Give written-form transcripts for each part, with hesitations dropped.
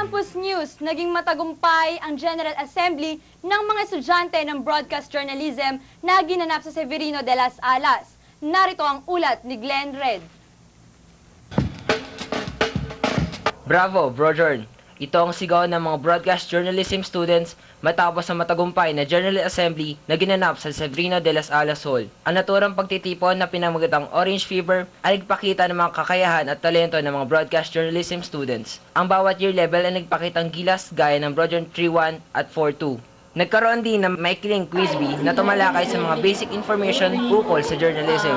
Campus News, naging matagumpay ang General Assembly ng mga estudyante ng Broadcast Journalism na ginanap sa Severino de las Alas. Narito ang ulat ni Glenn Red. Bravo, Bro Jorn! Ito ang sigaw ng mga broadcast journalism students matapos ang matagumpay na General Assembly na ginanap sa Severino de las Alas Hall. Ang naturang pagtitipon na pinamagatang Orange Fever ay nagpakita ng mga kakayahan at talento ng mga broadcast journalism students. Ang bawat year level ay nagpakitang gilas gaya ng Bro Jorn 3-1 at 4-2. Nagkaroon din ng maikling quiz bee na tumalakay sa mga basic information ukol sa journalism.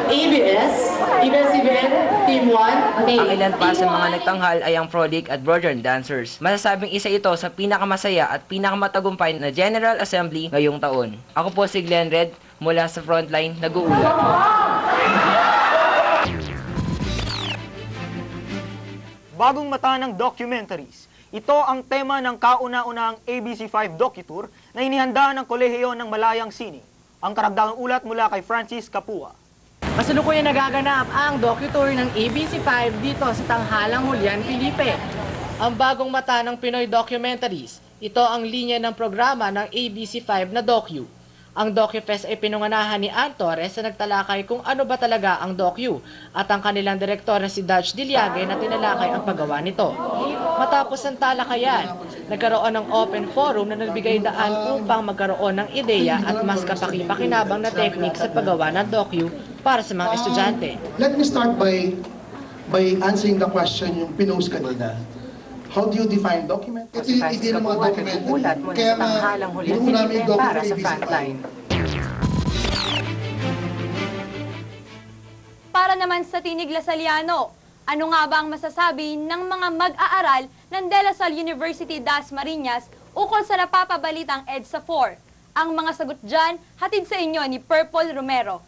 ABS-CBN, Team 1, Ang ilan pa sa mga nagtanghal ay ang Prodigy at Bro Jorn dancers. Masasabing isa ito sa pinakamasaya at pinakamatagumpay na General Assembly ngayong taon. Ako po si Glenn Red mula sa Frontline, nag-uulat. Bagong mata ng documentaries. Ito ang tema ng kauna-unahang ABC5 Docu-Tour na inihanda ng Kolehiyo ng Malayang Sining. Ang karagdagang ulat mula kay Francis Capua. Kasalukuyan nagaganap ang docu-tour ng ABC5 dito sa Tanghalang Julian Felipe. Ang bagong mata ng Pinoy documentaries, ito ang linya ng programa ng ABC5 na docu. Ang DocuFest ay pinunganahan ni Ann Torres na nagtalakay kung ano ba talaga ang docu at ang kanilang direktor na si Dutch Diliage na tinalakay ang paggawa nito. Matapos ang talakayan, nagkaroon ng open forum na nagbigay daan upang magkaroon ng ideya at mas kapaki-pakinabang na technique sa paggawa ng docu para sa mga estudyante. Let me start by answering the question yung pinost kanina. How do you define document? Hindi ng mga document. Kaya nga, yung namin document sa Frontline. Para naman sa Tinig Lasaliano, ano nga ba ang masasabi ng mga mag-aaral ng De La Salle University Dasmariñas ukol sa napapabalitang EDSA 4? Ang mga sagot dyan, hatid sa inyo ni Purple Romero.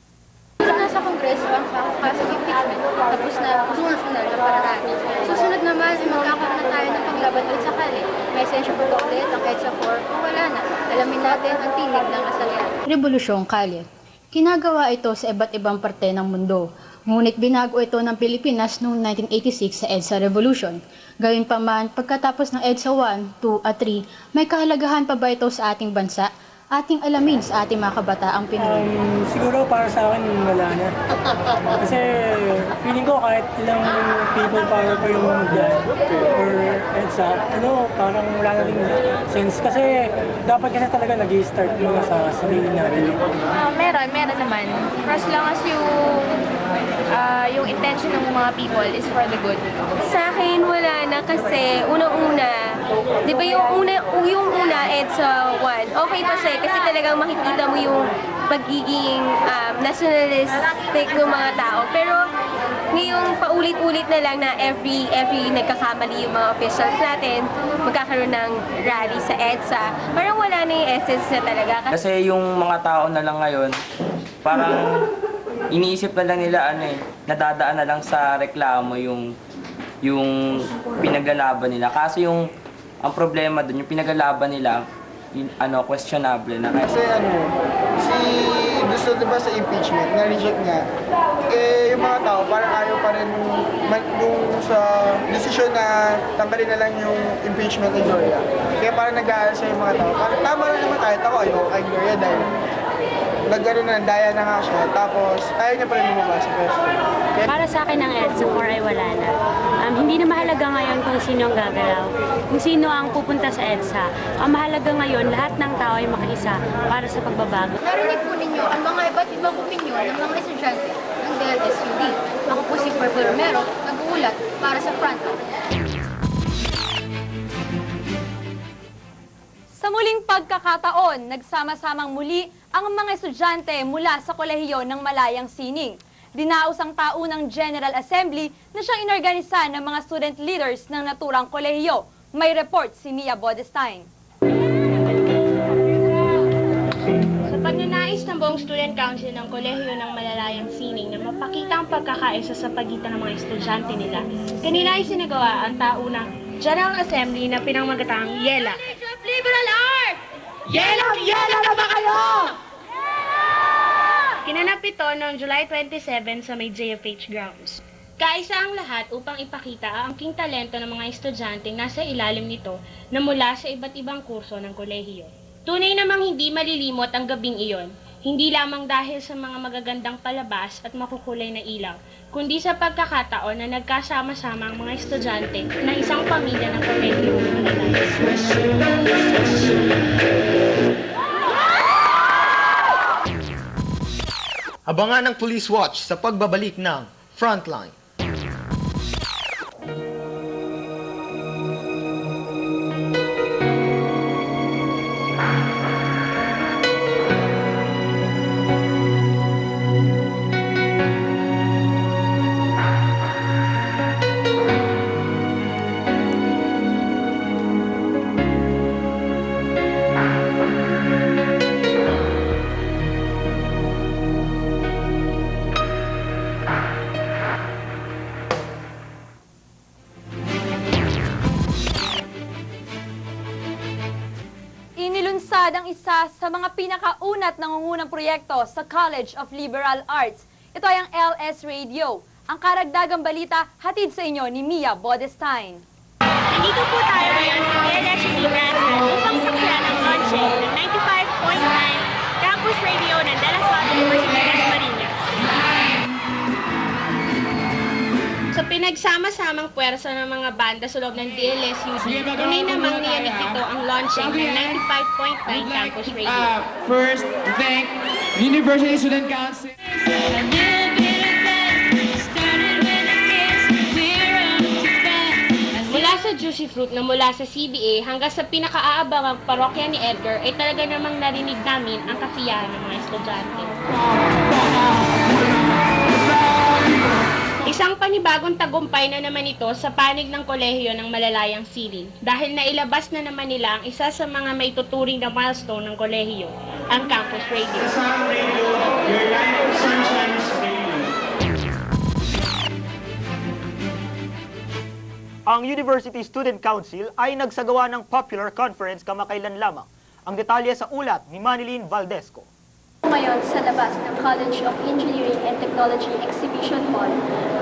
Nasa Kongreso ang kaso impeachment, tapos na constitutional na paraan. Susunod naman, magkakaroon na tayo ng paglaban ulit sa kali. May essential ulit ang EDSA 4, kung wala na, alamin natin ang tinig ng Lasaliano. Revolusyong kalye. Kinagawa ito sa iba't ibang parte ng mundo. Ngunit binago ito ng Pilipinas noong 1986 sa EDSA Revolution. Gayun pa man, pagkatapos ng EDSA 1, 2 at 3, may kahalagahan pa ba ito sa ating bansa? Ating alamin sa ating mga kabataang Pinoy. Siguro para sa akin wala na. Kasi feeling ko kahit ilang people power pa yung dyan or EDSA, parang wala na rin sense. Kasi dapat kasi talaga nag-i-start muna sa sarili natin. Meron naman. For as long as yung intention ng mga people is for the good. Sa akin, wala na kasi unang-una, di ba yung una EDSA 1, okay pa siya kasi talagang makikita mo yung pagiging nationalistic ng mga tao. Pero ngayong paulit-ulit na lang na every nagkakamali yung mga officials natin, magkakaroon ng rally sa EDSA, parang wala na yung essence na talaga. Kasi yung mga tao na lang ngayon, parang iniisip na lang nila nadadaan na lang sa reklamo yung pinagalaban nila. Kaso ang problema dun, yung pinagalaban nila, questionable na. Kasi gusto diba sa impeachment, na-reject nga. Yung mga tao parang ayaw pa rin yung sa desisyon na tanggalin na lang yung impeachment ni Gloria. Kaya parang nag-aalsa yung mga tao. Parang tama na naman kahit ako, kay Gloria dahil nagkaroon na, daya na nga siya. Tapos ayaw niya pa rin lumabas sa pwesto. Para sa akin ang EDSA 4 ay wala na. Hindi na mahalaga ngayon kung sino ang gagalaw, kung sino ang pupunta sa EDSA. Ang mahalaga ngayon, lahat ng tao ay makaisa para sa pagbabago. Narinig po ninyo ang mga iba't ibang opinyon ng mga estudyante ng DLSUD. Ako po si Purple Romero, nag-uulat para sa Frontline. Sa muling pagkakataon, nagsama-samang muli ang mga estudyante mula sa Kolehiyo ng Malayang Sining. Dinaos ang taunang General Assembly na siyang inorganisa ng mga student leaders ng naturang kolehiyo. May report si Mia Bodestein. Sa pagnanais ng buong Student Council ng Kolehiyo ng Malalayang Sining na mapakita ang pagkakaisa sa pagitan ng mga estudyante nila, kanina ay sinagawa ang taunang General Assembly na pinamagatang YELA. Liberal Arts! Yela na ba kayo? Kinanap ito noong July 27 sa may JFH grounds. Kaisa ang lahat upang ipakita ang angking talento ng mga estudyanteng nasa ilalim nito na mula sa iba't ibang kurso ng kolehiyo. Tunay namang hindi malilimot ang gabing iyon, hindi lamang dahil sa mga magagandang palabas at makukulay na ilaw, kundi sa pagkakataon na nagkasama-sama ang mga estudyante ng isang pamilya ng kolehiyo ng Malalayan. Abangan ng Police Watch sa pagbabalik ng Frontline. Inilunsad ang isa sa mga pinakaunat nangungunang proyekto sa College of Liberal Arts. Ito ay ang LS Radio. Ang karagdagang balita hatid sa inyo ni Mia Bodestein. Nandito po tayo ngayon sa LSU Branson upang saksiyan ang launching ng 95.9 Campus Radio ng De La Salle University Las Marinas. Sa pinagsama-samang puwersa ng mga banda sa loob ng DLSUC, tunay namang niyamit ito ang launching ng 95.9 Campus Radio. First, thank University Student Council. Mula sa Juicy Fruit na mula sa CBA hanggang sa pinakaaabangang parokya ni Edgar ay talaga namang narinig namin ang kasiyahan ng mga estudyante. Isang panibagong tagumpay na naman ito sa panig ng kolehiyo ng Malalayang Sining dahil nailabas na naman nila ang isa sa mga maituturing na milestone ng kolehiyo, ang Campus Radio. Ang University Student Council ay nagsagawa ng popular conference kamakailan lamang. Ang detalye sa ulat ni Manilyn Valdesco. Ngayon sa labas ng College of Engineering and Technology Exhibition Hall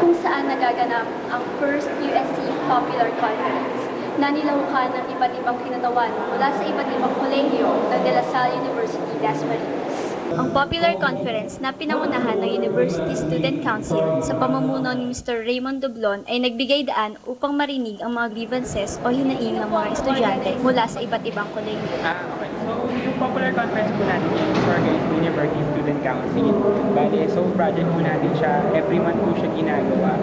kung saan nagaganap ang first USC Popular Conference na nilahukan ng iba't ibang kinatawan mula sa iba't ibang kolehiyo ng De La Salle University, Las Marinas. Ang Popular Conference na pinangunahan ng University Student Council sa pamumuno ni Mr. Raymond Doblon ay nagbigay daan upang marinig ang mga grievances o hinaing ng mga estudyante mula sa iba't ibang kolehiyo. Okay. So, yung popular conference po natin is organized by University Student Council. Bale, so project po natin siya, every month po siya ginagawa.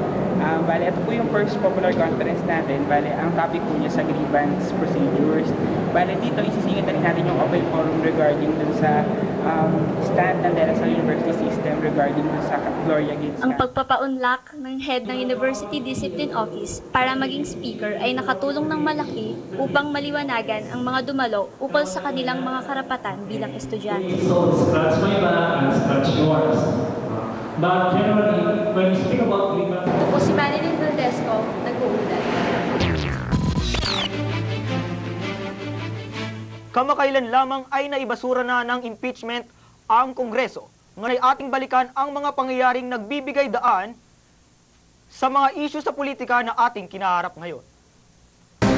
Bale, ito po yung first popular conference natin. Bale, ang topic po niya sa grievance procedures. Bale, dito isisingit na rin natin yung open forum regarding dun sa stand ng De La Salle University System regarding dun sa Gloria Gates. Ang pagpapaunlak ng head ng University Discipline Office para maging speaker ay nakatulong ng malaki upang maliwanagan ang mga dumalo ukol sa kanilang mga karapatan bilang estudyante. So, scratch my back and scratch yours. But generally, when we speak about grievance, Ito po si Manilyn Valdesco, nag-uulat. Kamakailan lamang ay naibasura na ng impeachment ang Kongreso. Ngunit ating balikan ang mga pangyayaring nagbibigay daan sa mga isyu sa politika na ating kinaharap ngayon.